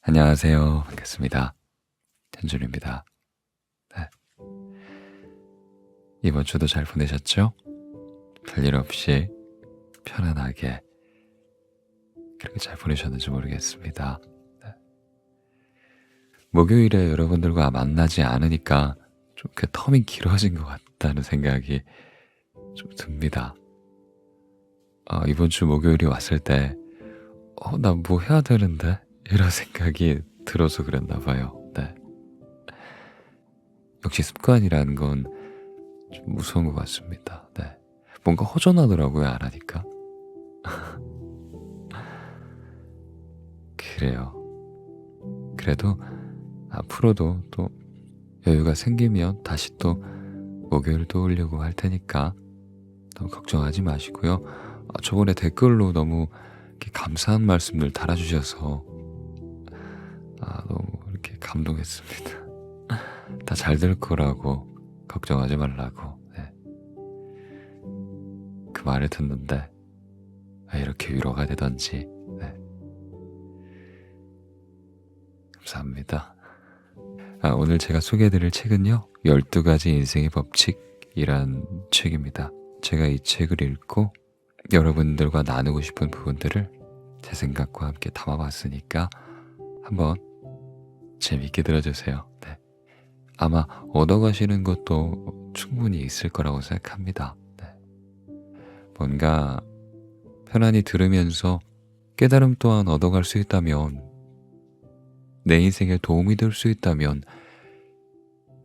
안녕하세요. 반갑습니다. 현준입니다. 네. 이번 주도 잘 보내셨죠? 별일 없이 편안하게 그렇게 잘 보내셨는지 모르겠습니다. 네. 목요일에 여러분들과 만나지 않으니까 좀 그 텀이 길어진 것 같다는 생각이 좀 듭니다. 이번 주 목요일이 왔을 때, 나 뭐 해야 되는데? 이런 생각이 들어서 그랬나 봐요. 네. 역시 습관이라는 건 좀 무서운 것 같습니다. 네. 뭔가 허전하더라고요, 안 하니까. 그래요. 그래도 앞으로도 또 여유가 생기면 다시 또 목요일 또 오려고 할 테니까 너무 걱정하지 마시고요. 저번에 댓글로 너무 이렇게 감사한 말씀들 달아주셔서 너무 이렇게 감동했습니다. 다 잘 될 거라고 걱정하지 말라고. 네. 그 말을 듣는데 왜 이렇게 위로가 되던지. 네. 감사합니다. 오늘 제가 소개해드릴 책은요, 12가지 인생의 법칙이란 책입니다. 제가 이 책을 읽고 여러분들과 나누고 싶은 부분들을 제 생각과 함께 담아봤으니까 한번 재미있게 들어주세요. 네. 아마 얻어가시는 것도 충분히 있을 거라고 생각합니다. 네. 뭔가 편안히 들으면서 깨달음 또한 얻어갈 수 있다면, 내 인생에 도움이 될 수 있다면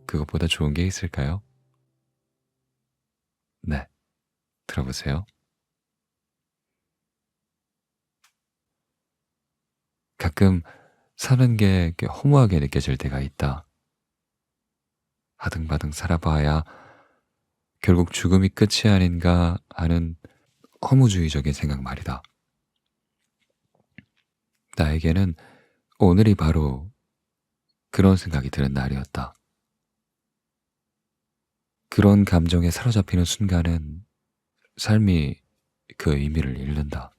그것보다 좋은 게 있을까요? 네, 들어보세요. 가끔 사는 게 이렇게 허무하게 느껴질 때가 있다. 아등바등 살아봐야 결국 죽음이 끝이 아닌가 하는 허무주의적인 생각 말이다. 나에게는 오늘이 바로 그런 생각이 드는 날이었다. 그런 감정에 사로잡히는 순간은 삶이 그 의미를 잃는다.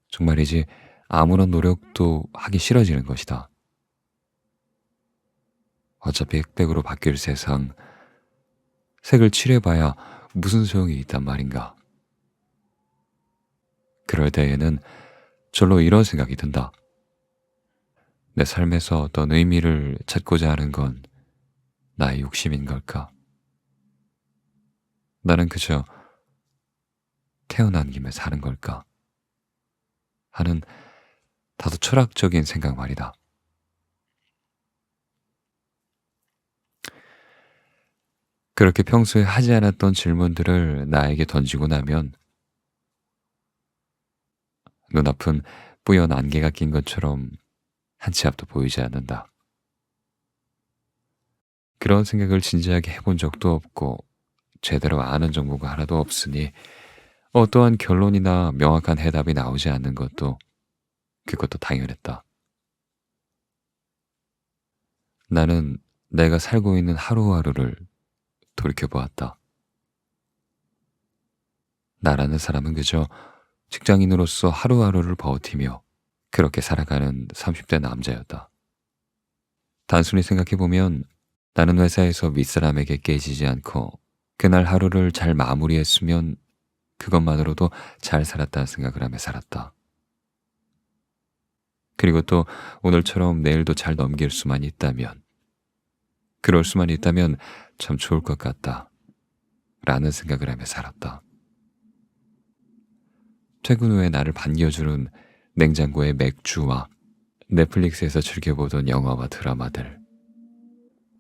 정말이지 아무런 노력도 하기 싫어지는 것이다. 어차피 흑백으로 바뀔 세상, 색을 칠해봐야 무슨 소용이 있단 말인가. 그럴 때에는 절로 이런 생각이 든다. 내 삶에서 어떤 의미를 찾고자 하는 건 나의 욕심인 걸까? 나는 그저 태어난 김에 사는 걸까? 하는 다소 철학적인 생각 말이다. 그렇게 평소에 하지 않았던 질문들을 나에게 던지고 나면 눈앞은 뿌연 안개가 낀 것처럼 한 치 앞도 보이지 않는다. 그런 생각을 진지하게 해본 적도 없고 제대로 아는 정보가 하나도 없으니 어떠한 결론이나 명확한 해답이 나오지 않는 것도 그것도 당연했다. 나는 내가 살고 있는 하루하루를 돌이켜보았다. 나라는 사람은 그저 직장인으로서 하루하루를 버티며 그렇게 살아가는 30대 남자였다. 단순히 생각해보면 나는 회사에서 윗사람에게 깨지지 않고 그날 하루를 잘 마무리했으면 그것만으로도 잘 살았다는 생각을 하며 살았다. 그리고 또 오늘처럼 내일도 잘 넘길 수만 있다면, 그럴 수만 있다면 참 좋을 것 같다 라는 생각을 하며 살았다. 퇴근 후에 나를 반겨주는 냉장고의 맥주와 넷플릭스에서 즐겨보던 영화와 드라마들,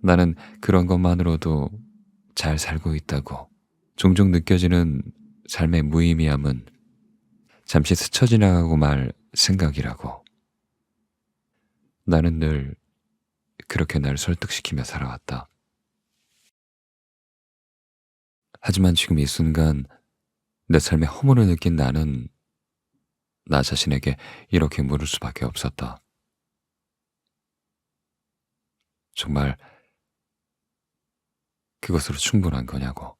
나는 그런 것만으로도 잘 살고 있다고. 종종 느껴지는 삶의 무의미함은 잠시 스쳐 지나가고 말 생각이라고. 나는 늘 그렇게 날 설득시키며 살아왔다. 하지만 지금 이 순간 내 삶의 허물을 느낀 나는 나 자신에게 이렇게 물을 수밖에 없었다. 정말 그것으로 충분한 거냐고.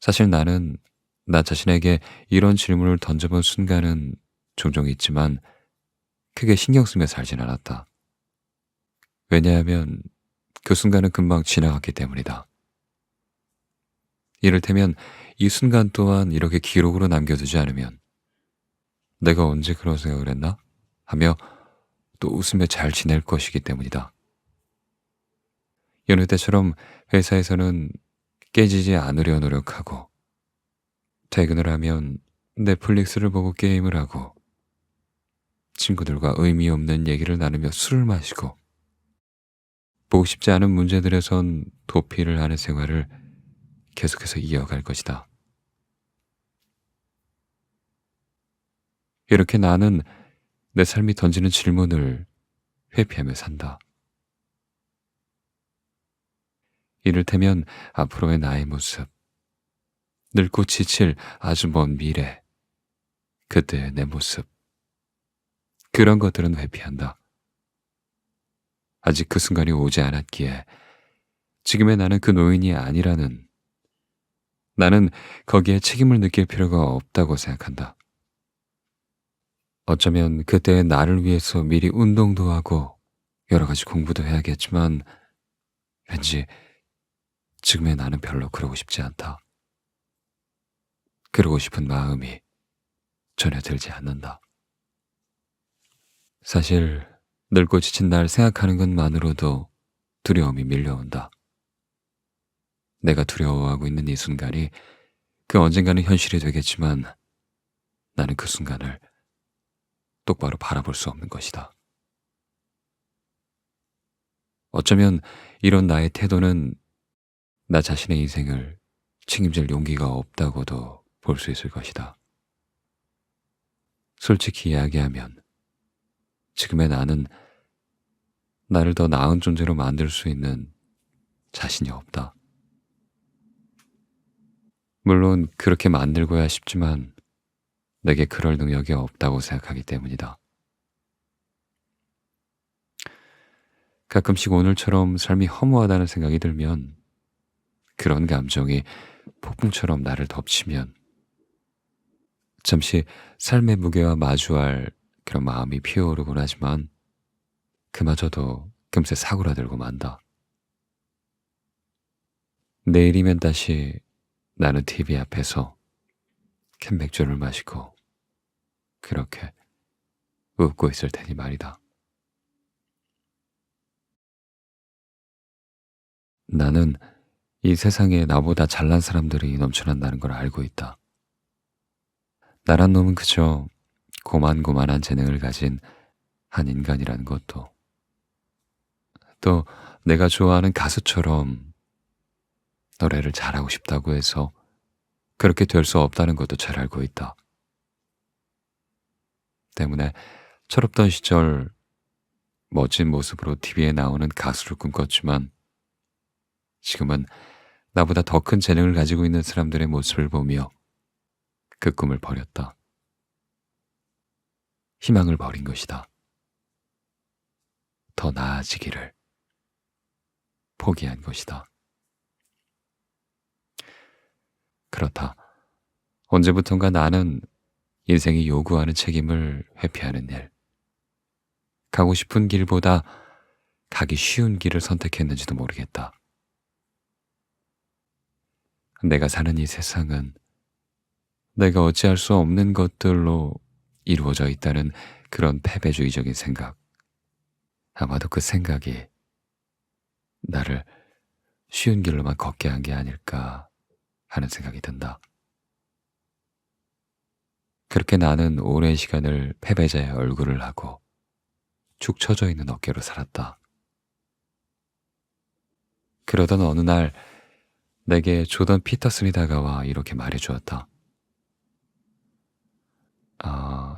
사실 나는 나 자신에게 이런 질문을 던져본 순간은 종종 있지만 크게 신경 쓰며 살진 않았다. 왜냐하면 그 순간은 금방 지나갔기 때문이다. 이를테면 이 순간 또한 이렇게 기록으로 남겨두지 않으면 내가 언제 그런 생각을 했나? 하며 또 웃으며 잘 지낼 것이기 때문이다. 여느 때처럼 회사에서는 깨지지 않으려 노력하고 퇴근을 하면 넷플릭스를 보고 게임을 하고 친구들과 의미 없는 얘기를 나누며 술을 마시고 보고 싶지 않은 문제들에선 도피를 하는 생활을 계속해서 이어갈 것이다. 이렇게 나는 내 삶이 던지는 질문을 회피하며 산다. 이를테면 앞으로의 나의 모습, 늙고 지칠 아주 먼 미래, 그때의 내 모습, 그런 것들은 회피한다. 아직 그 순간이 오지 않았기에 지금의 나는 그 노인이 아니라는, 나는 거기에 책임을 느낄 필요가 없다고 생각한다. 어쩌면 그때의 나를 위해서 미리 운동도 하고 여러 가지 공부도 해야겠지만 왠지 지금의 나는 별로 그러고 싶지 않다. 그러고 싶은 마음이 전혀 들지 않는다. 사실 늙고 지친 날 생각하는 것만으로도 두려움이 밀려온다. 내가 두려워하고 있는 이 순간이 그 언젠가는 현실이 되겠지만 나는 그 순간을 똑바로 바라볼 수 없는 것이다. 어쩌면 이런 나의 태도는 나 자신의 인생을 책임질 용기가 없다고도 볼 수 있을 것이다. 솔직히 이야기하면 지금의 나는 나를 더 나은 존재로 만들 수 있는 자신이 없다. 물론 그렇게 만들고야 싶지만 내게 그럴 능력이 없다고 생각하기 때문이다. 가끔씩 오늘처럼 삶이 허무하다는 생각이 들면, 그런 감정이 폭풍처럼 나를 덮치면 잠시 삶의 무게와 마주할 그런 마음이 피어오르곤 하지만 그마저도 금세 사그라들고 만다. 내일이면 다시 나는 TV 앞에서 캔 맥주를 마시고 그렇게 웃고 있을 테니 말이다. 나는 이 세상에 나보다 잘난 사람들이 넘쳐난다는 걸 알고 있다. 나란 놈은 그저 고만고만한 재능을 가진 한 인간이라는 것도, 또 내가 좋아하는 가수처럼 노래를 잘하고 싶다고 해서 그렇게 될 수 없다는 것도 잘 알고 있다. 때문에 철없던 시절 멋진 모습으로 TV에 나오는 가수를 꿈꿨지만 지금은 나보다 더 큰 재능을 가지고 있는 사람들의 모습을 보며 그 꿈을 버렸다. 희망을 버린 것이다. 더 나아지기를 포기한 것이다. 그렇다. 언제부턴가 나는 인생이 요구하는 책임을 회피하는 일, 가고 싶은 길보다 가기 쉬운 길을 선택했는지도 모르겠다. 내가 사는 이 세상은 내가 어찌할 수 없는 것들로 이루어져 있다는 그런 패배주의적인 생각. 아마도 그 생각이 나를 쉬운 길로만 걷게 한 게 아닐까 하는 생각이 든다. 그렇게 나는 오랜 시간을 패배자의 얼굴을 하고 축 처져 있는 어깨로 살았다. 그러던 어느 날 내게 조던 피터슨이 다가와 이렇게 말해주었다.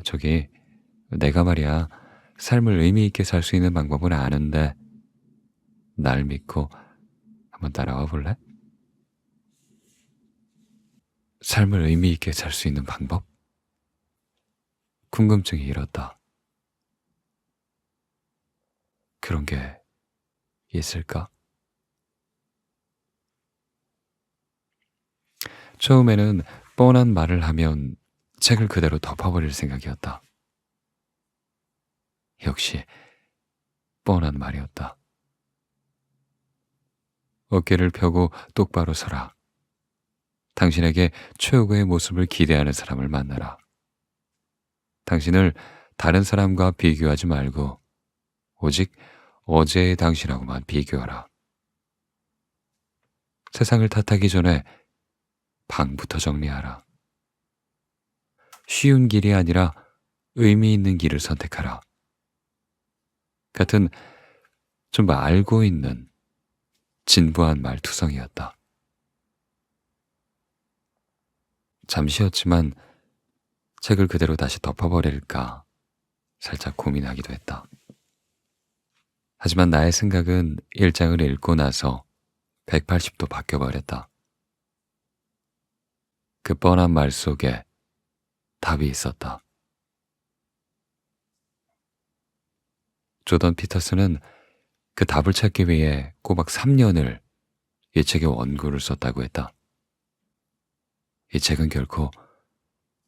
저기, 내가 말이야, 삶을 의미 있게 살 수 있는 방법은 아는데, 날 믿고 한번 따라와 볼래? 삶을 의미 있게 살 수 있는 방법? 궁금증이 일었다. 그런 게 있을까? 처음에는 뻔한 말을 하면 책을 그대로 덮어버릴 생각이었다. 역시 뻔한 말이었다. 어깨를 펴고 똑바로 서라. 당신에게 최고의 모습을 기대하는 사람을 만나라. 당신을 다른 사람과 비교하지 말고 오직 어제의 당신하고만 비교하라. 세상을 탓하기 전에 방부터 정리하라. 쉬운 길이 아니라 의미 있는 길을 선택하라. 같은 좀 알고 있는 진부한 말투성이었다. 잠시였지만 책을 그대로 다시 덮어버릴까 살짝 고민하기도 했다. 하지만 나의 생각은 일장을 읽고 나서 180도 바뀌어버렸다. 그 뻔한 말 속에 답이 있었다. 조던 피터슨은 그 답을 찾기 위해 꼬박 3년을 이 책의 원고를 썼다고 했다. 이 책은 결코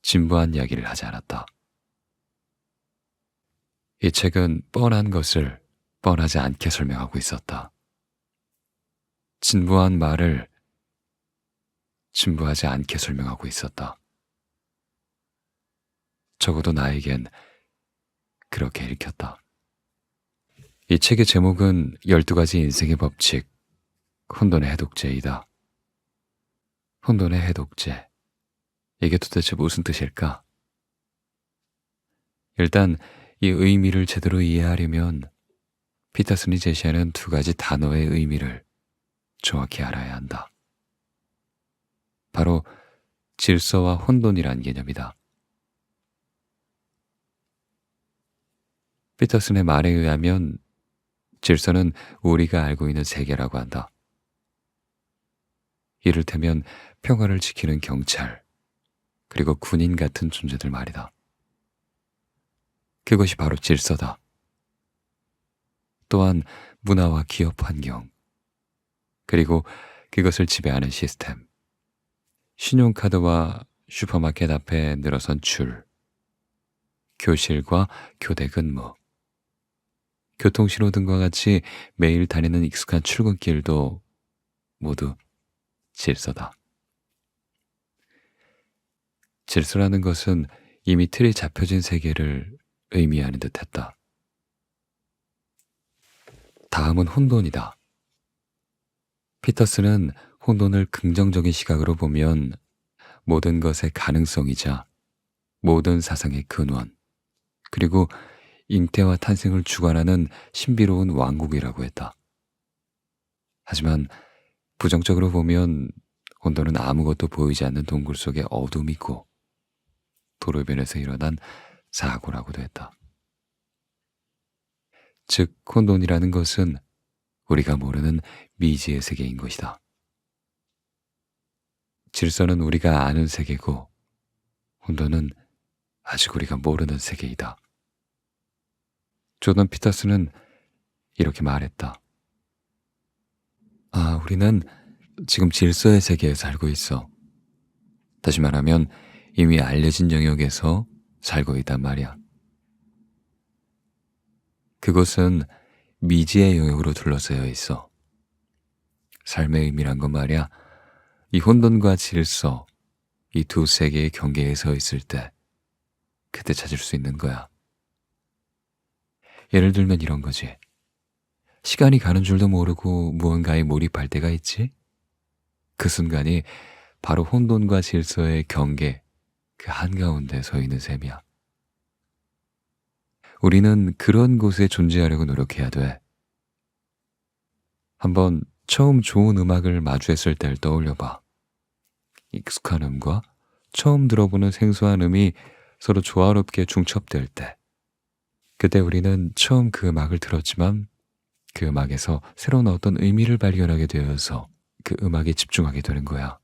진부한 이야기를 하지 않았다. 이 책은 뻔한 것을 뻔하지 않게 설명하고 있었다. 진부한 말을 진부하지 않게 설명하고 있었다. 적어도 나에겐 그렇게 읽혔다. 이 책의 제목은 12가지 인생의 법칙, 혼돈의 해독제이다. 혼돈의 해독제. 이게 도대체 무슨 뜻일까? 일단 이 의미를 제대로 이해하려면 피터슨이 제시하는 2가지 단어의 의미를 정확히 알아야 한다. 바로 질서와 혼돈이란 개념이다. 피터슨의 말에 의하면 질서는 우리가 알고 있는 세계라고 한다. 이를테면 평화를 지키는 경찰, 그리고 군인 같은 존재들 말이다. 그것이 바로 질서다. 또한 문화와 기업 환경, 그리고 그것을 지배하는 시스템, 신용카드와 슈퍼마켓 앞에 늘어선 줄, 교실과 교대 근무, 교통신호 등과 같이 매일 다니는 익숙한 출근길도 모두 질서다. 질서라는 것은 이미 틀이 잡혀진 세계를 의미하는 듯했다. 다음은 혼돈이다. 피터슨은 혼돈을 긍정적인 시각으로 보면 모든 것의 가능성이자 모든 사상의 근원, 그리고 잉태와 탄생을 주관하는 신비로운 왕국이라고 했다. 하지만 부정적으로 보면 혼돈은 아무것도 보이지 않는 동굴 속의 어둠이고 도로변에서 일어난 사고라고도 했다. 즉, 혼돈이라는 것은 우리가 모르는 미지의 세계인 것이다. 질서는 우리가 아는 세계고 혼돈은 아직 우리가 모르는 세계이다. 조던 피터슨은 이렇게 말했다. 우리는 지금 질서의 세계에 살고 있어. 다시 말하면 이미 알려진 영역에서 살고 있단 말이야. 그곳은 미지의 영역으로 둘러싸여 있어. 삶의 의미란 건 말이야, 이 혼돈과 질서, 이 두 세계의 경계에 서 있을 때 그때 찾을 수 있는 거야. 예를 들면 이런 거지. 시간이 가는 줄도 모르고 무언가에 몰입할 때가 있지? 그 순간이 바로 혼돈과 질서의 경계, 그 한가운데 서 있는 셈이야. 우리는 그런 곳에 존재하려고 노력해야 돼. 한번 처음 좋은 음악을 마주했을 때를 떠올려봐. 익숙한 음과 처음 들어보는 생소한 음이 서로 조화롭게 중첩될 때, 그때 우리는 처음 그 음악을 들었지만 그 음악에서 새로운 어떤 의미를 발견하게 되어서 그 음악에 집중하게 되는 거야.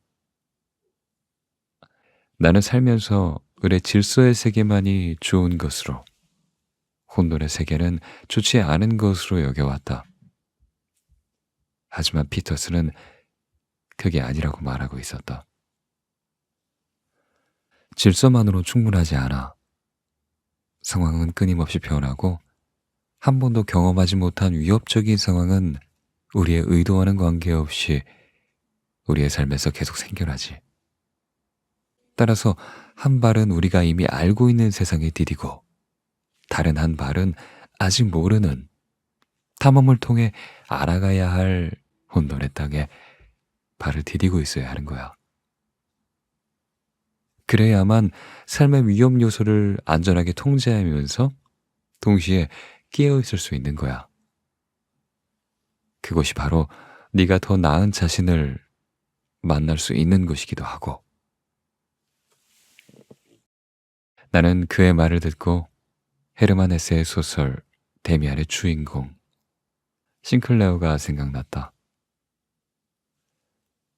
나는 살면서 을의 질서의 세계만이 좋은 것으로, 혼돈의 세계는 좋지 않은 것으로 여겨왔다. 하지만 피터슨은 그게 아니라고 말하고 있었다. 질서만으로 충분하지 않아. 상황은 끊임없이 변하고 한 번도 경험하지 못한 위협적인 상황은 우리의 의도와는 관계없이 우리의 삶에서 계속 생겨나지. 따라서 한 발은 우리가 이미 알고 있는 세상에 디디고 다른 한 발은 아직 모르는 탐험을 통해 알아가야 할 혼돈의 땅에 발을 디디고 있어야 하는 거야. 그래야만 삶의 위험 요소를 안전하게 통제하면서 동시에 깨어 있을 수 있는 거야. 그것이 바로 네가 더 나은 자신을 만날 수 있는 곳이기도 하고. 나는 그의 말을 듣고 헤르만 헤세의 소설 데미안의 주인공 싱클레어가 생각났다.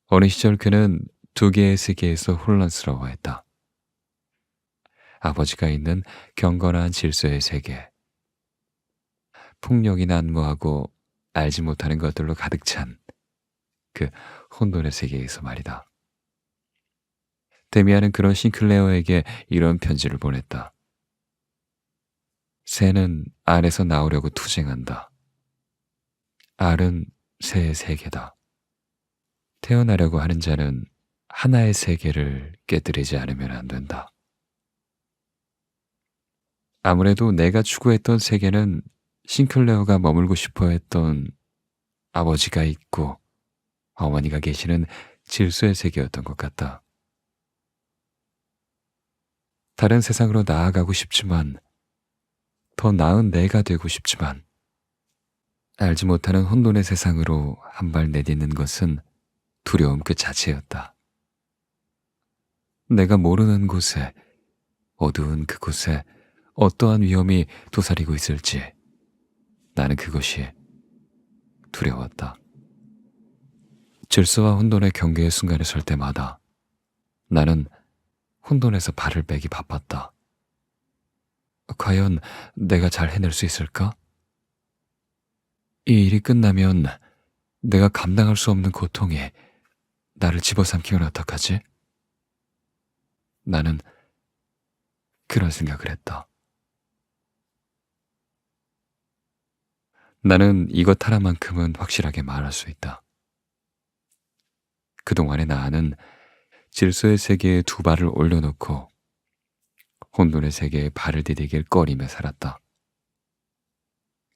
어느 시절 그는 두 개의 세계에서 혼란스러워했다. 아버지가 있는 경건한 질서의 세계, 폭력이 난무하고 알지 못하는 것들로 가득 찬 그 혼돈의 세계에서 말이다. 데미안은 그런 싱클레어에게 이런 편지를 보냈다. 새는 알에서 나오려고 투쟁한다. 알은 새의 세계다. 태어나려고 하는 자는 하나의 세계를 깨뜨리지 않으면 안 된다. 아무래도 내가 추구했던 세계는 싱클레어가 머물고 싶어 했던 아버지가 있고 어머니가 계시는 질서의 세계였던 것 같다. 다른 세상으로 나아가고 싶지만, 더 나은 내가 되고 싶지만, 알지 못하는 혼돈의 세상으로 한 발 내딛는 것은 두려움 그 자체였다. 내가 모르는 곳에, 어두운 그곳에 어떠한 위험이 도사리고 있을지 나는 그것이 두려웠다. 질서와 혼돈의 경계의 순간에 설 때마다 나는 혼돈에서 발을 빼기 바빴다. 과연 내가 잘 해낼 수 있을까? 이 일이 끝나면 내가 감당할 수 없는 고통이 나를 집어삼키면 어떡하지? 나는 그런 생각을 했다. 나는 이것 하나만큼은 확실하게 말할 수 있다. 그동안의 나는 질서의 세계에 두 발을 올려놓고 혼돈의 세계에 발을 디디길 꺼리며 살았다.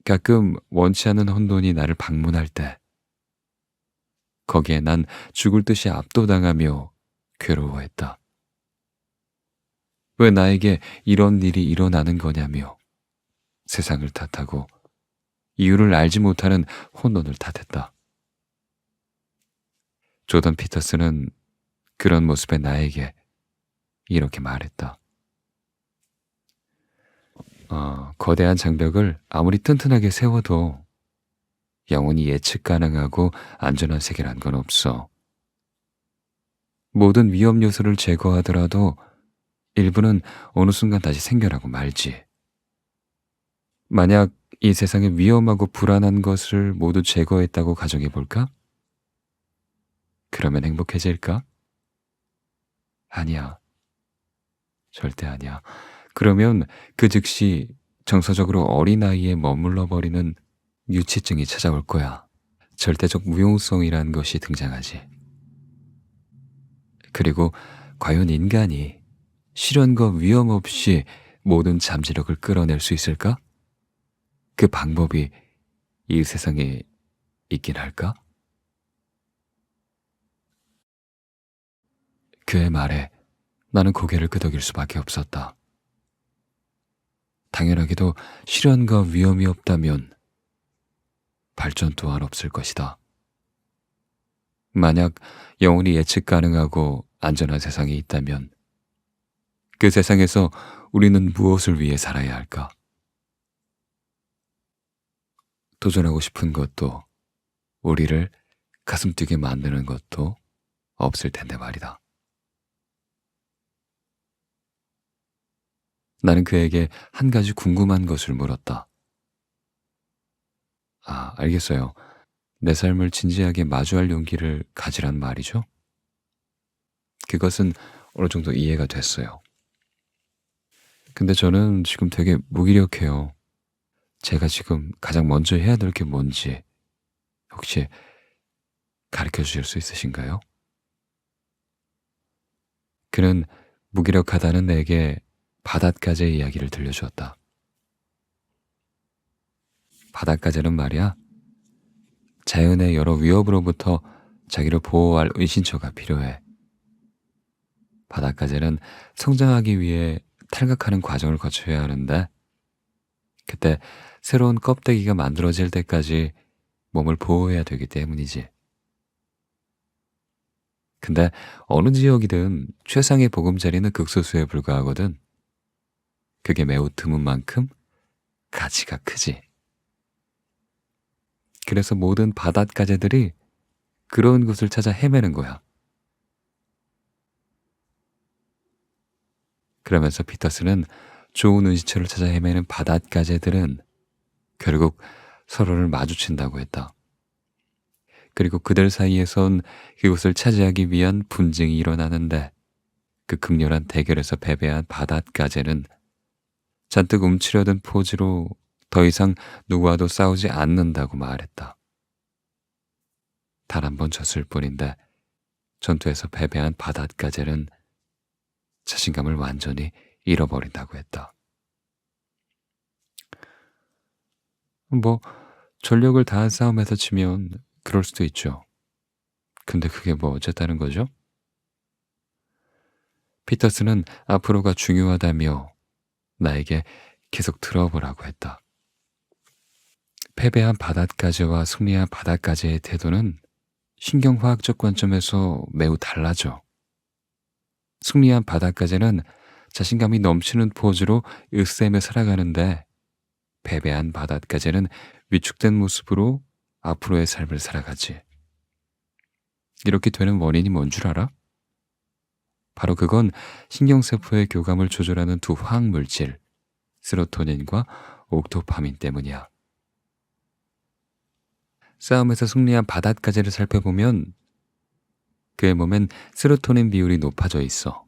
가끔 원치 않는 혼돈이 나를 방문할 때 거기에 난 죽을 듯이 압도당하며 괴로워했다. 왜 나에게 이런 일이 일어나는 거냐며 세상을 탓하고 이유를 알지 못하는 혼돈을 탓했다. 조던 피터슨은 그런 모습의 나에게 이렇게 말했다. 거대한 장벽을 아무리 튼튼하게 세워도 영원히 예측 가능하고 안전한 세계란 건 없어. 모든 위험 요소를 제거하더라도 일부는 어느 순간 다시 생겨나고 말지. 만약 이 세상에 위험하고 불안한 것을 모두 제거했다고 가정해 볼까? 그러면 행복해질까? 아니야. 절대 아니야. 그러면 그 즉시 정서적으로 어린아이에 머물러 버리는 유치증이 찾아올 거야. 절대적 무용성이란 것이 등장하지. 그리고 과연 인간이 시련과 위험 없이 모든 잠재력을 끌어낼 수 있을까? 그 방법이 이 세상에 있긴 할까? 그의 말에 나는 고개를 끄덕일 수밖에 없었다. 당연하게도 시련과 위험이 없다면 발전 또한 없을 것이다. 만약 영원히 예측 가능하고 안전한 세상이 있다면 그 세상에서 우리는 무엇을 위해 살아야 할까? 도전하고 싶은 것도 우리를 가슴 뛰게 만드는 것도 없을 텐데 말이다. 나는 그에게 한 가지 궁금한 것을 물었다. 알겠어요. 내 삶을 진지하게 마주할 용기를 가지란 말이죠? 그것은 어느 정도 이해가 됐어요. 근데 저는 지금 되게 무기력해요. 제가 지금 가장 먼저 해야 될 게 뭔지 혹시 가르쳐 주실 수 있으신가요? 그는 무기력하다는 내게 바닷가재 이야기를 들려주었다. 바닷가재는 말이야, 자연의 여러 위협으로부터 자기를 보호할 은신처가 필요해. 바닷가재는 성장하기 위해 탈각하는 과정을 거쳐야 하는데, 그때 새로운 껍데기가 만들어질 때까지 몸을 보호해야 되기 때문이지. 근데 어느 지역이든 최상의 보금자리는 극소수에 불과하거든. 그게 매우 드문 만큼 가치가 크지. 그래서 모든 바닷가재들이 그런 곳을 찾아 헤매는 거야. 그러면서 피터스는 좋은 은신처를 찾아 헤매는 바닷가재들은 결국 서로를 마주친다고 했다. 그리고 그들 사이에선 그곳을 차지하기 위한 분쟁이 일어나는데, 그 극렬한 대결에서 패배한 바닷가재는 잔뜩 움츠려든 포즈로 더 이상 누구와도 싸우지 않는다고 말했다. 단 한 번 졌을 뿐인데 전투에서 패배한 바닷가재는 자신감을 완전히 잃어버린다고 했다. 뭐 전력을 다한 싸움에서 지면 그럴 수도 있죠. 근데 그게 뭐 어쨌다는 거죠? 피터스는 앞으로가 중요하다며 나에게 계속 들어보라고 했다. 패배한 바닷가재와 승리한 바닷가재의 태도는 신경화학적 관점에서 매우 달라져. 승리한 바닷가재는 자신감이 넘치는 포즈로 으쌰며 살아가는데, 패배한 바닷가재는 위축된 모습으로 앞으로의 삶을 살아가지. 이렇게 되는 원인이 뭔 줄 알아? 바로 그건 신경세포의 교감을 조절하는 두 화학물질, 세로토닌과 옥토파민 때문이야. 싸움에서 승리한 바닷가재를 살펴보면 그의 몸엔 세로토닌 비율이 높아져 있어.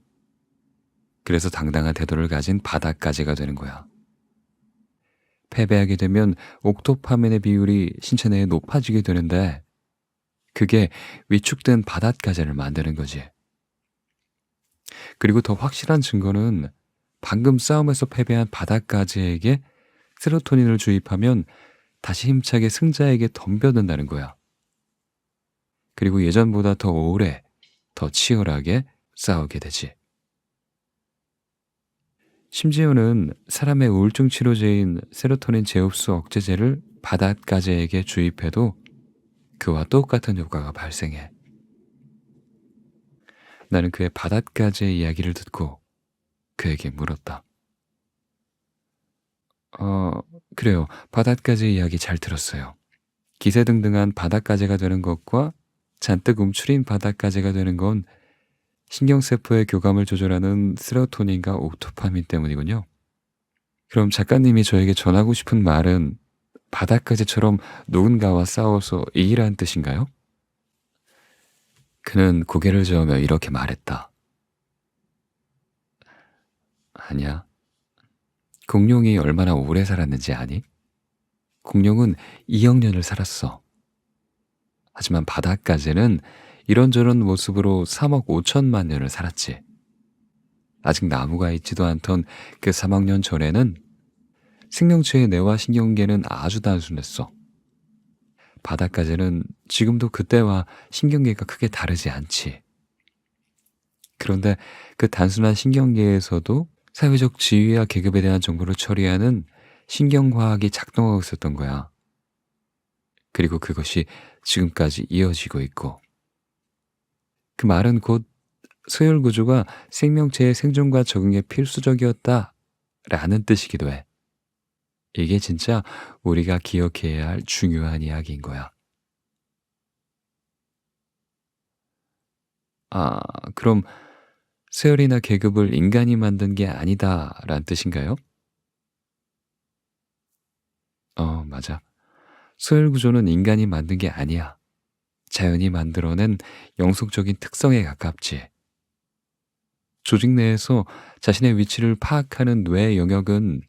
그래서 당당한 태도를 가진 바닷가재가 되는 거야. 패배하게 되면 옥토파민의 비율이 신체 내에 높아지게 되는데, 그게 위축된 바닷가재를 만드는 거지. 그리고 더 확실한 증거는 방금 싸움에서 패배한 바닷가재에게 세로토닌을 주입하면 다시 힘차게 승자에게 덤벼든다는 거야. 그리고 예전보다 더 오래, 더 치열하게 싸우게 되지. 심지어는 사람의 우울증 치료제인 세로토닌 재흡수 억제제를 바닷가재에게 주입해도 그와 똑같은 효과가 발생해. 나는 그의 바닷가재 이야기를 듣고 그에게 물었다. 어, 그래요. 바닷가재 이야기 잘 들었어요. 기세등등한 바닷가재가 되는 것과 잔뜩 움츠린 바닷가재가 되는 건 신경세포의 교감을 조절하는 세로토닌과 옥토파민 때문이군요. 그럼 작가님이 저에게 전하고 싶은 말은 바닷가재처럼 누군가와 싸워서 이기라는 뜻인가요? 그는 고개를 저으며 이렇게 말했다. 아니야. 공룡이 얼마나 오래 살았는지 아니? 공룡은 2억 년을 살았어. 하지만 바닷가재는 이런저런 모습으로 3억 5천만 년을 살았지. 아직 나무가 있지도 않던 그 3억 년 전에는 생명체의 뇌와 신경계는 아주 단순했어. 바닷가재는 지금도 그때와 신경계가 크게 다르지 않지. 그런데 그 단순한 신경계에서도 사회적 지위와 계급에 대한 정보를 처리하는 신경과학이 작동하고 있었던 거야. 그리고 그것이 지금까지 이어지고 있고, 그 말은 곧 서열 구조가 생명체의 생존과 적응에 필수적이었다 라는 뜻이기도 해. 이게 진짜 우리가 기억해야 할 중요한 이야기인 거야. 아, 그럼 서열이나 계급을 인간이 만든 게 아니다 라는 뜻인가요? 맞아. 서열 구조는 인간이 만든 게 아니야. 자연이 만들어낸 영속적인 특성에 가깝지. 조직 내에서 자신의 위치를 파악하는 뇌 영역은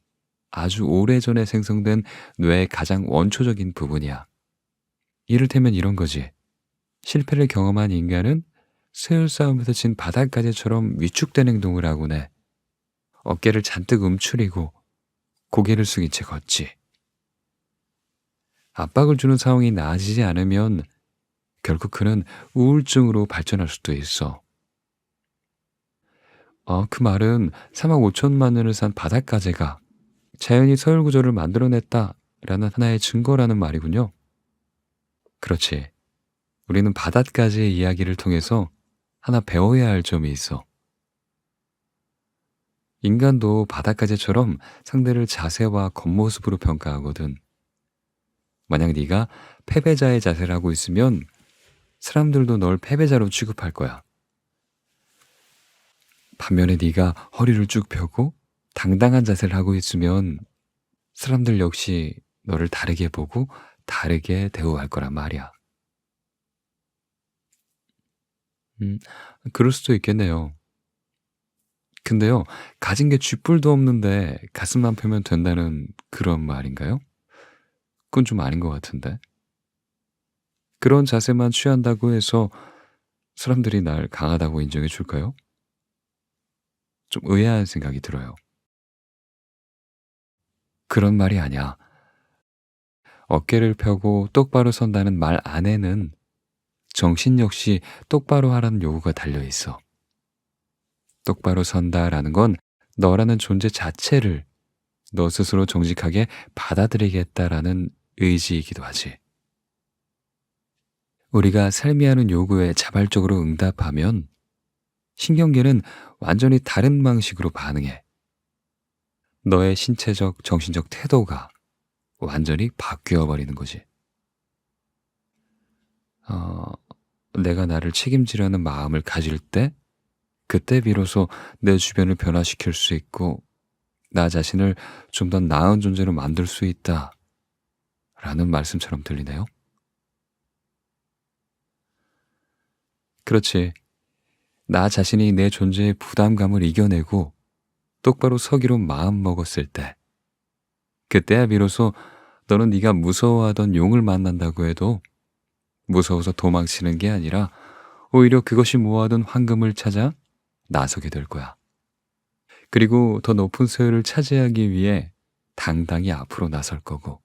아주 오래전에 생성된 뇌의 가장 원초적인 부분이야. 이를테면 이런 거지. 실패를 경험한 인간은 세울 싸움에서 진 바닷가재처럼 위축된 행동을 하곤 해. 어깨를 잔뜩 움츠리고 고개를 숙인 채 걷지. 압박을 주는 상황이 나아지지 않으면 결국 그는 우울증으로 발전할 수도 있어. 그 말은 3억 5천만 년을 산 바닷가재가 자연이 서열 구조를 만들어냈다라는 하나의 증거라는 말이군요. 그렇지. 우리는 바닷가재의 이야기를 통해서 하나 배워야 할 점이 있어. 인간도 바닷가재처럼 상대를 자세와 겉모습으로 평가하거든. 만약 네가 패배자의 자세를 하고 있으면 사람들도 널 패배자로 취급할 거야. 반면에 네가 허리를 쭉 펴고 당당한 자세를 하고 있으면 사람들 역시 너를 다르게 보고 다르게 대우할 거란 말이야. 음, 그럴 수도 있겠네요. 근데요, 가진 게 쥐뿔도 없는데 가슴만 펴면 된다는 그런 말인가요? 그건 좀 아닌 것 같은데. 그런 자세만 취한다고 해서 사람들이 날 강하다고 인정해 줄까요? 좀 의아한 생각이 들어요. 그런 말이 아니야. 어깨를 펴고 똑바로 선다는 말 안에는 정신 역시 똑바로 하라는 요구가 달려 있어. 똑바로 선다라는 건 너라는 존재 자체를 너 스스로 정직하게 받아들이겠다라는 의지이기도 하지. 우리가 삶이 하는 요구에 자발적으로 응답하면 신경계는 완전히 다른 방식으로 반응해. 너의 신체적, 정신적 태도가 완전히 바뀌어 버리는 거지. 어, 내가 나를 책임지려는 마음을 가질 때, 그때 비로소 내 주변을 변화시킬 수 있고, 나 자신을 좀 더 나은 존재로 만들 수 있다. 라는 말씀처럼 들리네요. 그렇지. 나 자신이 내 존재의 부담감을 이겨내고 똑바로 서기로 마음 먹었을 때, 그때야 비로소 너는 네가 무서워하던 용을 만난다고 해도 무서워서 도망치는 게 아니라 오히려 그것이 모아둔 황금을 찾아 나서게 될 거야. 그리고 더 높은 소유를 차지하기 위해 당당히 앞으로 나설 거고.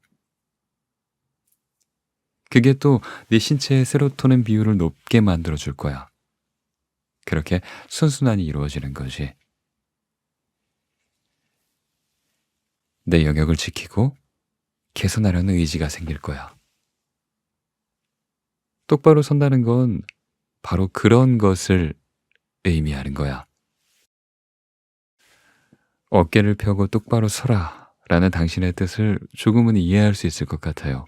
그게 또 네 신체의 세로토닌 비율을 높게 만들어 줄 거야. 그렇게 순순환이 이루어지는 거지. 내 영역을 지키고 개선하려는 의지가 생길 거야. 똑바로 선다는 건 바로 그런 것을 의미하는 거야. 어깨를 펴고 똑바로 서라 라는 당신의 뜻을 조금은 이해할 수 있을 것 같아요.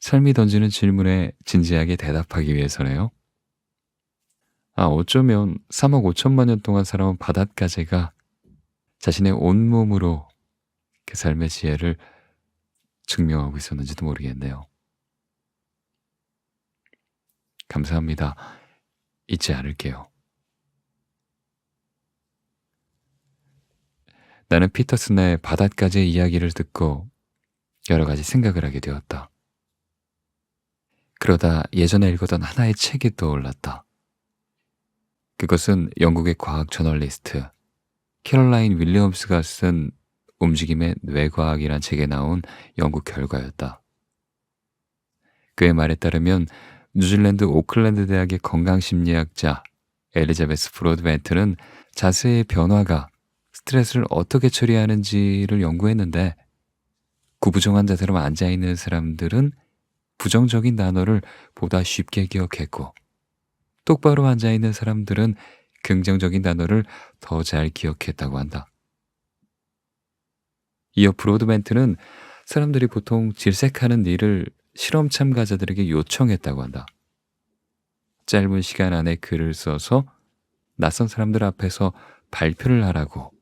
삶이 던지는 질문에 진지하게 대답하기 위해서네요. 어쩌면 3억 5천만 년 동안 살아온 바닷가재가 자신의 온몸으로 그 삶의 지혜를 증명하고 있었는지도 모르겠네요. 감사합니다. 잊지 않을게요. 나는 피터슨의 바닷가재 이야기를 듣고 여러 가지 생각을 하게 되었다. 그러다 예전에 읽었던 하나의 책이 떠올랐다. 그것은 영국의 과학 저널리스트 캐롤라인 윌리엄스가 쓴 움직임의 뇌과학이란 책에 나온 연구 결과였다. 그의 말에 따르면 뉴질랜드 오클랜드 대학의 건강심리학자 엘리자베스 브로드벤트는 자세의 변화가 스트레스를 어떻게 처리하는지를 연구했는데, 구부정한 자세로 앉아있는 사람들은 부정적인 단어를 보다 쉽게 기억했고, 똑바로 앉아있는 사람들은 긍정적인 단어를 더 잘 기억했다고 한다. 이어 브로드벤트는 사람들이 보통 질색하는 일을 실험 참가자들에게 요청했다고 한다. 짧은 시간 안에 글을 써서 낯선 사람들 앞에서 발표를 하라고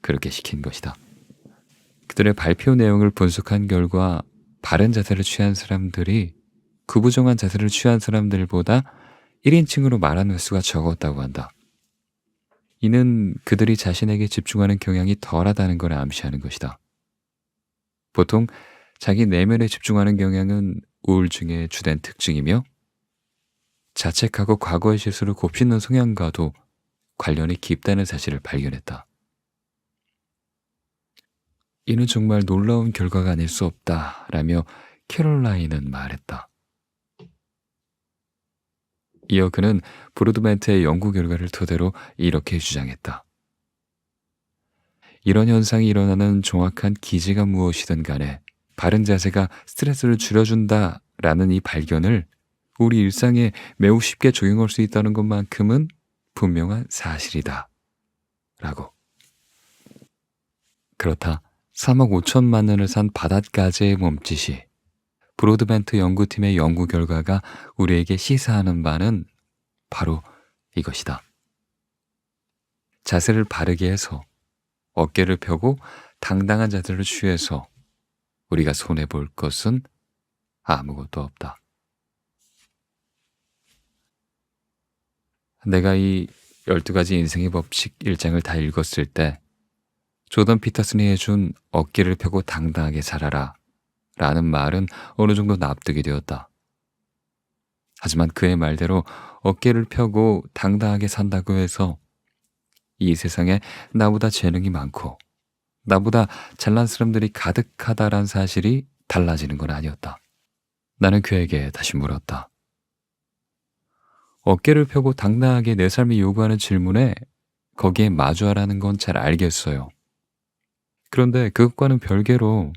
그렇게 시킨 것이다. 그들의 발표 내용을 분석한 결과 바른 자세를 취한 사람들이 구부정한 자세를 취한 사람들보다 1인칭으로 말하는 횟수가 적었다고 한다. 이는 그들이 자신에게 집중하는 경향이 덜하다는 걸 암시하는 것이다. 보통 자기 내면에 집중하는 경향은 우울증의 주된 특징이며 자책하고 과거의 실수를 곱씹는 성향과도 관련이 깊다는 사실을 발견했다. 이는 정말 놀라운 결과가 아닐 수 없다라며 캐롤라인은 말했다. 이어 그는 브로드벤트의 연구 결과를 토대로 이렇게 주장했다. 이런 현상이 일어나는 정확한 기제가 무엇이든 간에 바른 자세가 스트레스를 줄여준다라는 이 발견을 우리 일상에 매우 쉽게 적용할 수 있다는 것만큼은 분명한 사실이다. 라고. 그렇다. 3억 5천만 원을 산 바닷가재의 몸짓이 브로드벤트 연구팀의 연구 결과가 우리에게 시사하는 바는 바로 이것이다. 자세를 바르게 해서 어깨를 펴고 당당한 자세를 취해서 우리가 손해볼 것은 아무것도 없다. 내가 이 12가지 인생의 법칙 1장을 다 읽었을 때 조던 피터슨이 해준 어깨를 펴고 당당하게 살아라 라는 말은 어느 정도 납득이 되었다. 하지만 그의 말대로 어깨를 펴고 당당하게 산다고 해서 이 세상에 나보다 재능이 많고 나보다 잘난 사람들이 가득하다란 사실이 달라지는 건 아니었다. 나는 그에게 다시 물었다. 어깨를 펴고 당당하게 내 삶이 요구하는 질문에 거기에 마주하라는 건 잘 알겠어요. 그런데 그것과는 별개로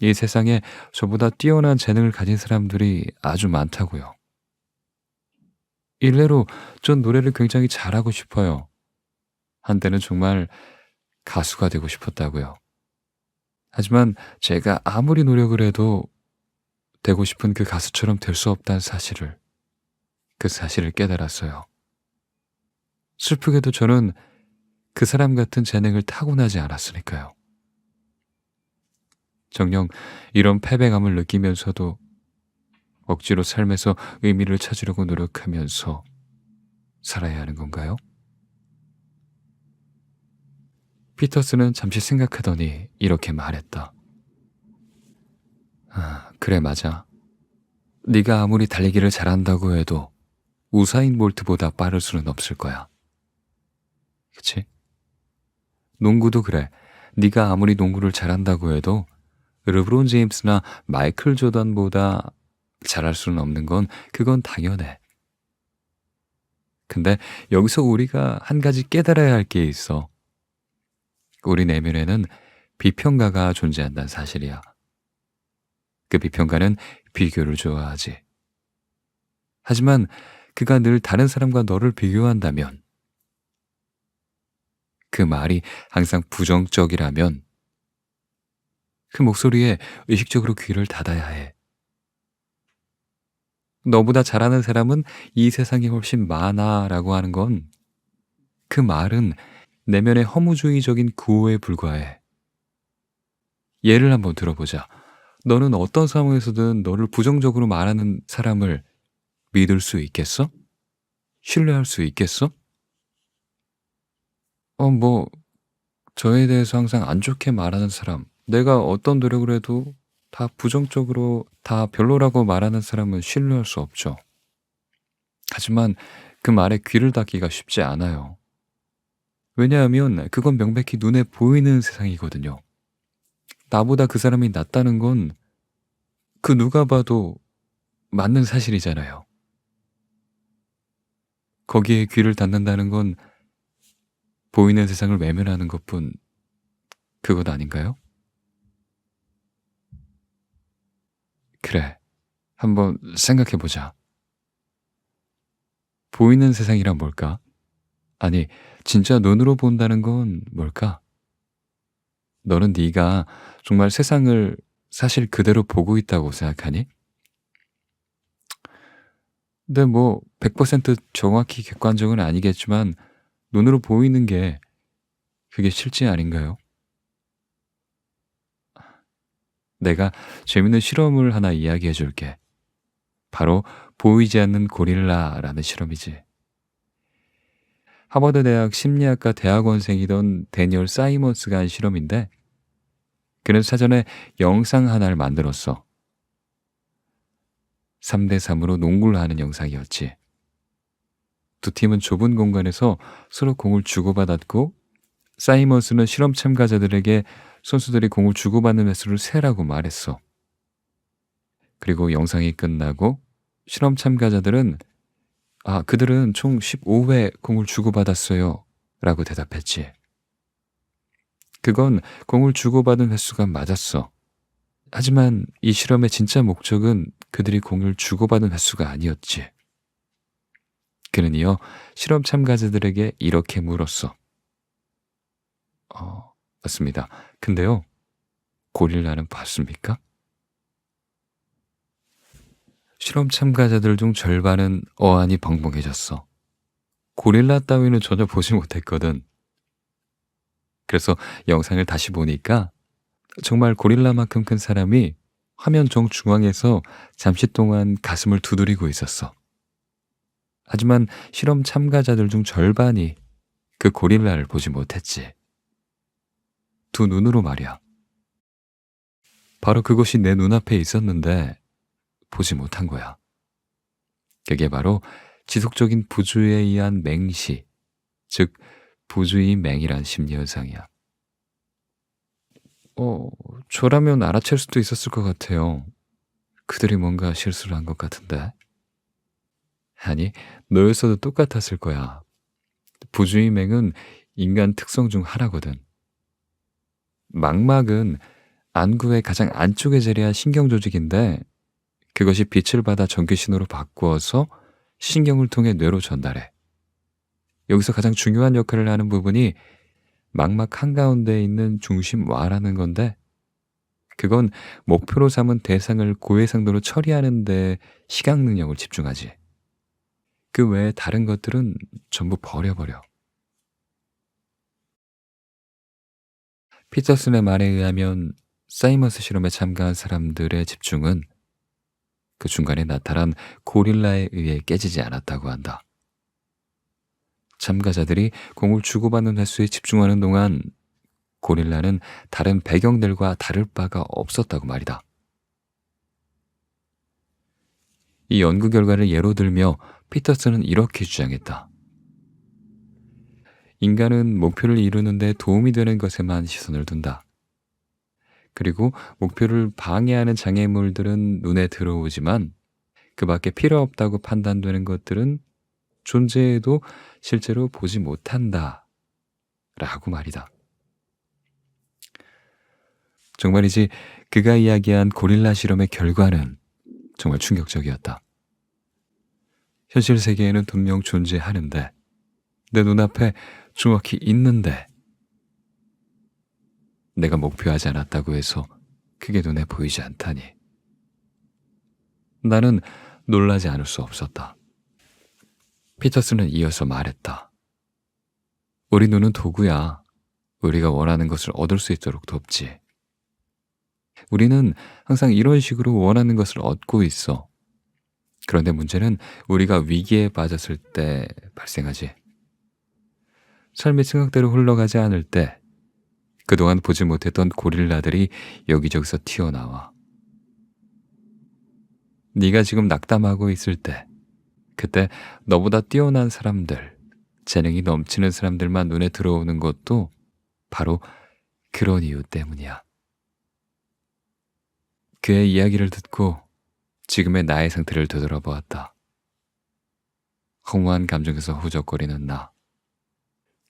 이 세상에 저보다 뛰어난 재능을 가진 사람들이 아주 많다고요. 일례로 전 노래를 굉장히 잘하고 싶어요. 한때는 정말 가수가 되고 싶었다고요. 하지만 제가 아무리 노력을 해도 되고 싶은 그 가수처럼 될 수 없다는 사실을, 그 사실을 깨달았어요. 슬프게도 저는 그 사람 같은 재능을 타고나지 않았으니까요. 정녕 이런 패배감을 느끼면서도 억지로 삶에서 의미를 찾으려고 노력하면서 살아야 하는 건가요? 피터스는 잠시 생각하더니 이렇게 말했다. 그래 맞아. 네가 아무리 달리기를 잘한다고 해도 우사인 볼트보다 빠를 수는 없을 거야. 그치? 농구도 그래. 네가 아무리 농구를 잘한다고 해도 르브론 제임스나 마이클 조던보다 잘할 수는 없는 건 그건 당연해. 근데 여기서 우리가 한 가지 깨달아야 할 게 있어. 우리 내면에는 비평가가 존재한다는 사실이야. 그 비평가는 비교를 좋아하지. 하지만 그가 늘 다른 사람과 너를 비교한다면, 그 말이 항상 부정적이라면 그 목소리에 의식적으로 귀를 닫아야 해. 너보다 잘하는 사람은 이 세상에 훨씬 많아 라고 하는 건 그 말은 내면의 허무주의적인 구호에 불과해. 예를 한번 들어보자. 너는 어떤 상황에서든 너를 부정적으로 말하는 사람을 믿을 수 있겠어? 신뢰할 수 있겠어? 뭐 저에 대해서 항상 안 좋게 말하는 사람, 내가 어떤 노력을 해도 다 부정적으로 다 별로라고 말하는 사람은 신뢰할 수 없죠. 하지만 그 말에 귀를 닫기가 쉽지 않아요. 왜냐하면 그건 명백히 눈에 보이는 세상이거든요. 나보다 그 사람이 낫다는 건 그 누가 봐도 맞는 사실이잖아요. 거기에 귀를 닫는다는 건 보이는 세상을 외면하는 것뿐 그것 아닌가요? 그래, 한번 생각해보자. 보이는 세상이란 뭘까? 아니, 진짜 눈으로 본다는 건 뭘까? 너는 네가 정말 세상을 사실 그대로 보고 있다고 생각하니? 근데 뭐 100% 정확히 객관적은 아니겠지만 눈으로 보이는 게 그게 실제 아닌가요? 내가 재밌는 실험을 하나 이야기해 줄게. 바로 보이지 않는 고릴라라는 실험이지. 하버드 대학 심리학과 대학원생이던 데니얼 사이먼스가 한 실험인데, 그는 사전에 영상 하나를 만들었어. 3대 3으로 농구를 하는 영상이었지. 두 팀은 좁은 공간에서 서로 공을 주고받았고, 사이먼스는 실험 참가자들에게 선수들이 공을 주고받는 횟수를 세라고 말했어. 그리고 영상이 끝나고 실험 참가자들은 그들은 총 15회 공을 주고받았어요 라고 대답했지. 그건 공을 주고받은 횟수가 맞았어. 하지만 이 실험의 진짜 목적은 그들이 공을 주고받은 횟수가 아니었지. 그는 이어 실험 참가자들에게 이렇게 물었어. 맞습니다. 근데요, 고릴라는 봤습니까? 실험 참가자들 중 절반은 어안이 벙벙해졌어. 고릴라 따위는 전혀 보지 못했거든. 그래서 영상을 다시 보니까 정말 고릴라만큼 큰 사람이 화면 정중앙에서 잠시 동안 가슴을 두드리고 있었어. 하지만 실험 참가자들 중 절반이 그 고릴라를 보지 못했지. 두 눈으로 말이야. 바로 그것이 내 눈앞에 있었는데 보지 못한 거야. 그게 바로 지속적인 부주의에 의한 맹시, 즉 부주의 맹이란 심리현상이야. 저라면 알아챌 수도 있었을 것 같아요. 그들이 뭔가 실수를 한 것 같은데. 아니, 너였어도 똑같았을 거야. 부주의 맹은 인간 특성 중 하나거든. 망막은 안구의 가장 안쪽에 자리한 신경 조직인데, 그것이 빛을 받아 전기 신호로 바꾸어서 신경을 통해 뇌로 전달해. 여기서 가장 중요한 역할을 하는 부분이 망막 한가운데에 있는 중심와라는 건데, 그건 목표로 삼은 대상을 고해상도로 처리하는 데 시각 능력을 집중하지. 그 외에 다른 것들은 전부 버려버려. 피터슨의 말에 의하면 사이먼스 실험에 참가한 사람들의 집중은 그 중간에 나타난 고릴라에 의해 깨지지 않았다고 한다. 참가자들이 공을 주고받는 횟수에 집중하는 동안 고릴라는 다른 배경들과 다를 바가 없었다고 말이다. 이 연구 결과를 예로 들며 피터슨은 이렇게 주장했다. 인간은 목표를 이루는 데 도움이 되는 것에만 시선을 둔다. 그리고 목표를 방해하는 장애물들은 눈에 들어오지만 그 밖에 필요 없다고 판단되는 것들은 존재해도 실제로 보지 못한다. 라고 말이다. 정말이지 그가 이야기한 고릴라 실험의 결과는 정말 충격적이었다. 현실 세계에는 분명 존재하는데, 내 눈앞에 정확히 있는데, 내가 목표하지 않았다고 해서 그게 눈에 보이지 않다니. 나는 놀라지 않을 수 없었다. 피터슨은 이어서 말했다. 우리 눈은 도구야. 우리가 원하는 것을 얻을 수 있도록 돕지. 우리는 항상 이런 식으로 원하는 것을 얻고 있어. 그런데 문제는 우리가 위기에 빠졌을 때 발생하지. 삶이 생각대로 흘러가지 않을 때, 그동안 보지 못했던 고릴라들이 여기저기서 튀어나와. 네가 지금 낙담하고 있을 때, 그때 너보다 뛰어난 사람들, 재능이 넘치는 사람들만 눈에 들어오는 것도 바로 그런 이유 때문이야. 그의 이야기를 듣고 지금의 나의 상태를 되돌아보았다. 허무한 감정에서 후적거리는 나.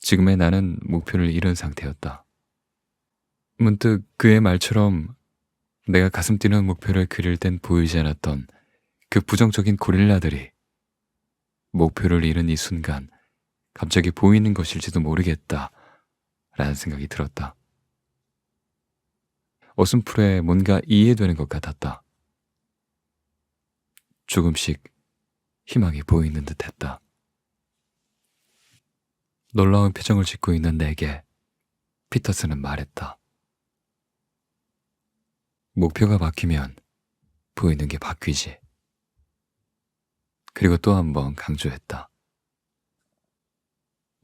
지금의 나는 목표를 잃은 상태였다. 문득 그의 말처럼 내가 가슴 뛰는 목표를 그릴 땐 보이지 않았던 그 부정적인 고릴라들이 목표를 잃은 이 순간 갑자기 보이는 것일지도 모르겠다 라는 생각이 들었다. 어슴풀에 뭔가 이해되는 것 같았다. 조금씩 희망이 보이는 듯했다. 놀라운 표정을 짓고 있는 내게 피터슨은 말했다. 목표가 바뀌면 보이는 게 바뀌지. 그리고 또 한 번 강조했다.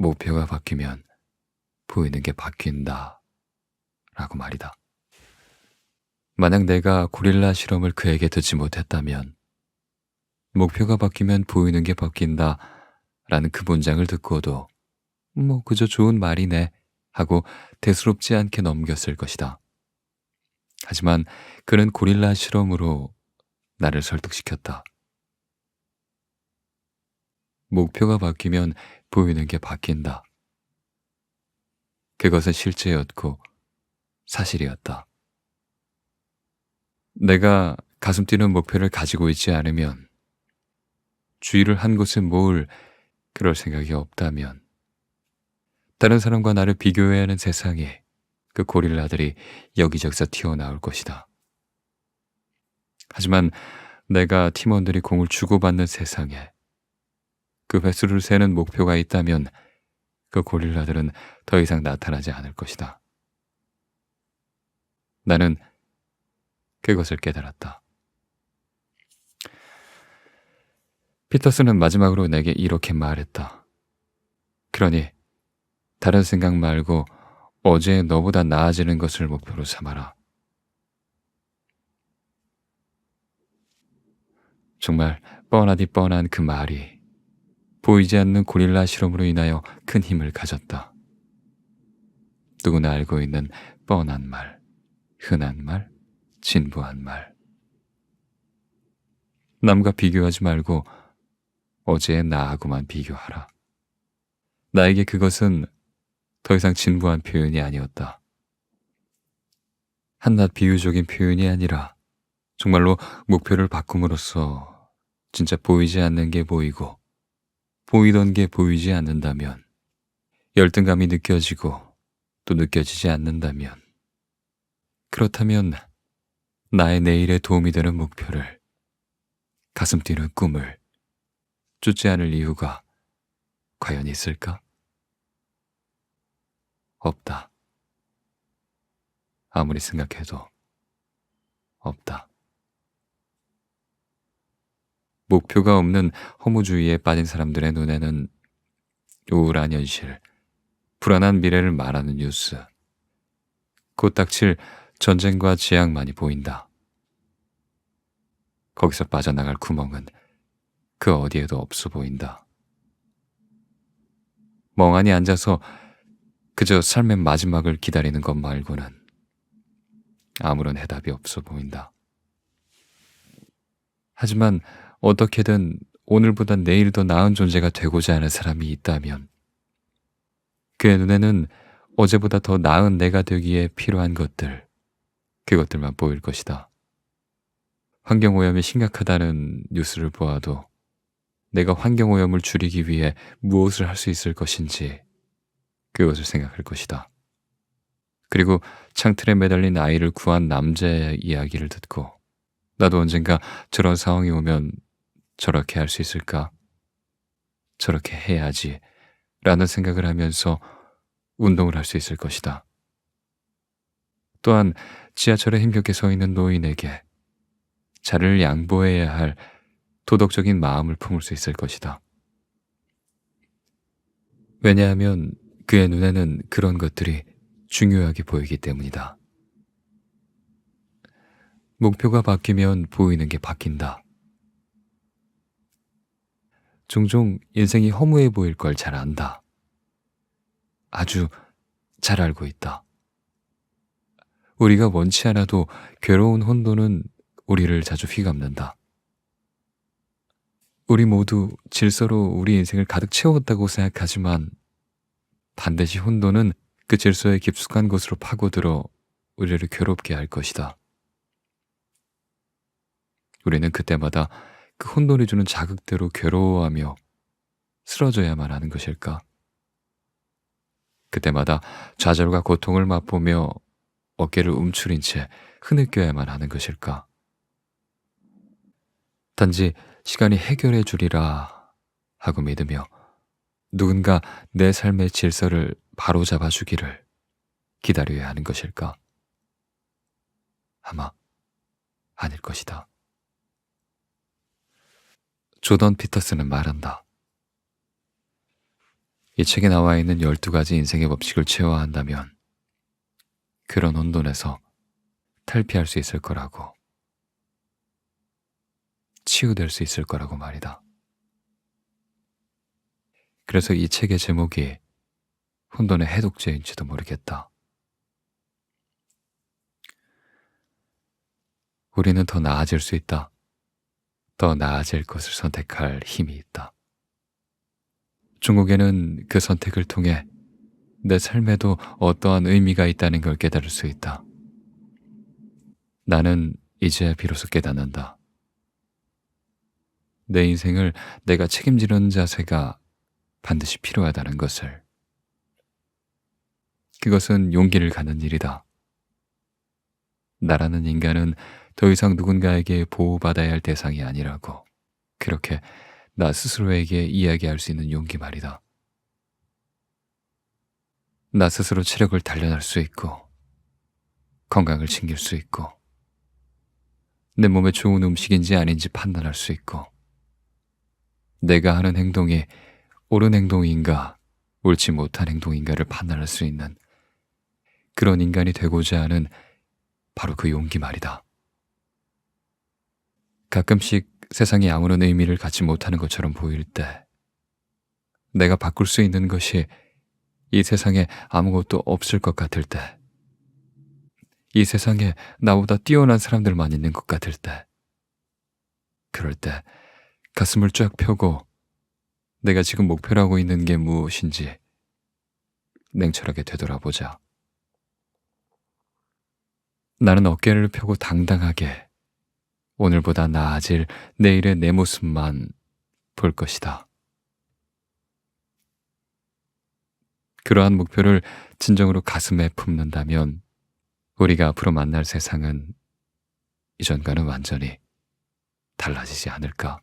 목표가 바뀌면 보이는 게 바뀐다 라고 말이다. 만약 내가 고릴라 실험을 그에게 듣지 못했다면 목표가 바뀌면 보이는 게 바뀐다 라는 그 문장을 듣고도 그저 좋은 말이네 하고 대수롭지 않게 넘겼을 것이다. 하지만 그는 고릴라 실험으로 나를 설득시켰다. 목표가 바뀌면 보이는 게 바뀐다. 그것은 실제였고 사실이었다. 내가 가슴 뛰는 목표를 가지고 있지 않으면, 주의를 한 곳에 모을 그럴 생각이 없다면, 다른 사람과 나를 비교해야 하는 세상에 그 고릴라들이 여기저기서 튀어나올 것이다. 하지만 내가 팀원들이 공을 주고받는 세상에 그 횟수를 세는 목표가 있다면 그 고릴라들은 더 이상 나타나지 않을 것이다. 나는 그것을 깨달았다. 피터슨은 마지막으로 내게 이렇게 말했다. 그러니 다른 생각 말고 어제 너보다 나아지는 것을 목표로 삼아라. 정말 뻔하디 뻔한 그 말이 보이지 않는 고릴라 실험으로 인하여 큰 힘을 가졌다. 누구나 알고 있는 뻔한 말, 흔한 말, 진부한 말. 남과 비교하지 말고 어제의 나하고만 비교하라. 나에게 그것은 더 이상 진부한 표현이 아니었다. 한낱 비유적인 표현이 아니라 정말로 목표를 바꿈으로써 진짜 보이지 않는 게 보이고 보이던 게 보이지 않는다면, 열등감이 느껴지고 또 느껴지지 않는다면, 그렇다면 나의 내일에 도움이 되는 목표를, 가슴 뛰는 꿈을 쫓지 않을 이유가 과연 있을까? 없다. 아무리 생각해도 없다. 목표가 없는 허무주의에 빠진 사람들의 눈에는 우울한 현실, 불안한 미래를 말하는 뉴스, 곧 닥칠 전쟁과 재앙만이 보인다. 거기서 빠져나갈 구멍은 그 어디에도 없어 보인다. 멍하니 앉아서 그저 삶의 마지막을 기다리는 것 말고는 아무런 해답이 없어 보인다. 하지만 어떻게든 오늘보다 내일 더 나은 존재가 되고자 하는 사람이 있다면, 그의 눈에는 어제보다 더 나은 내가 되기에 필요한 것들, 그것들만 보일 것이다. 환경오염이 심각하다는 뉴스를 보아도 내가 환경오염을 줄이기 위해 무엇을 할 수 있을 것인지 그것을 생각할 것이다. 그리고 창틀에 매달린 아이를 구한 남자의 이야기를 듣고 나도 언젠가 저런 상황이 오면 저렇게 할 수 있을까? 저렇게 해야지 라는 생각을 하면서 운동을 할 수 있을 것이다. 또한 지하철에 힘겹게 서 있는 노인에게 자리를 양보해야 할 도덕적인 마음을 품을 수 있을 것이다. 왜냐하면 그의 눈에는 그런 것들이 중요하게 보이기 때문이다. 목표가 바뀌면 보이는 게 바뀐다. 종종 인생이 허무해 보일 걸 잘 안다. 아주 잘 알고 있다. 우리가 원치 않아도 괴로운 혼돈은 우리를 자주 휘감는다. 우리 모두 질서로 우리 인생을 가득 채웠다고 생각하지만 반드시 혼돈은 그 질서의 깊숙한 곳으로 파고들어 우리를 괴롭게 할 것이다. 우리는 그때마다 그 혼돈이 주는 자극대로 괴로워하며 쓰러져야만 하는 것일까? 그때마다 좌절과 고통을 맛보며 어깨를 움츠린 채 흐느껴야만 하는 것일까? 단지 시간이 해결해 주리라 하고 믿으며 누군가 내 삶의 질서를 바로잡아 주기를 기다려야 하는 것일까? 아마 아닐 것이다. 조던 피터슨은 말한다. 이 책에 나와 있는 12가지 인생의 법칙을 체화한다면 그런 혼돈에서 탈피할 수 있을 거라고, 치유될 수 있을 거라고 말이다. 그래서 이 책의 제목이 혼돈의 해독제인지도 모르겠다. 우리는 더 나아질 수 있다. 더 나아질 것을 선택할 힘이 있다. 중국에는 그 선택을 통해 내 삶에도 어떠한 의미가 있다는 걸 깨달을 수 있다. 나는 이제 비로소 깨닫는다. 내 인생을 내가 책임지는 자세가 반드시 필요하다는 것을. 그것은 용기를 갖는 일이다. 나라는 인간은 더 이상 누군가에게 보호받아야 할 대상이 아니라고, 그렇게 나 스스로에게 이야기할 수 있는 용기 말이다. 나 스스로 체력을 단련할 수 있고, 건강을 챙길 수 있고, 내 몸에 좋은 음식인지 아닌지 판단할 수 있고, 내가 하는 행동이 옳은 행동인가, 옳지 못한 행동인가를 판단할 수 있는 그런 인간이 되고자 하는 바로 그 용기 말이다. 가끔씩 세상이 아무런 의미를 갖지 못하는 것처럼 보일 때, 내가 바꿀 수 있는 것이 이 세상에 아무것도 없을 것 같을 때, 이 세상에 나보다 뛰어난 사람들만 있는 것 같을 때, 그럴 때 가슴을 쫙 펴고 내가 지금 목표로 하고 있는 게 무엇인지 냉철하게 되돌아보자. 나는 어깨를 펴고 당당하게 오늘보다 나아질 내일의 내 모습만 볼 것이다. 그러한 목표를 진정으로 가슴에 품는다면 우리가 앞으로 만날 세상은 이전과는 완전히 달라지지 않을까?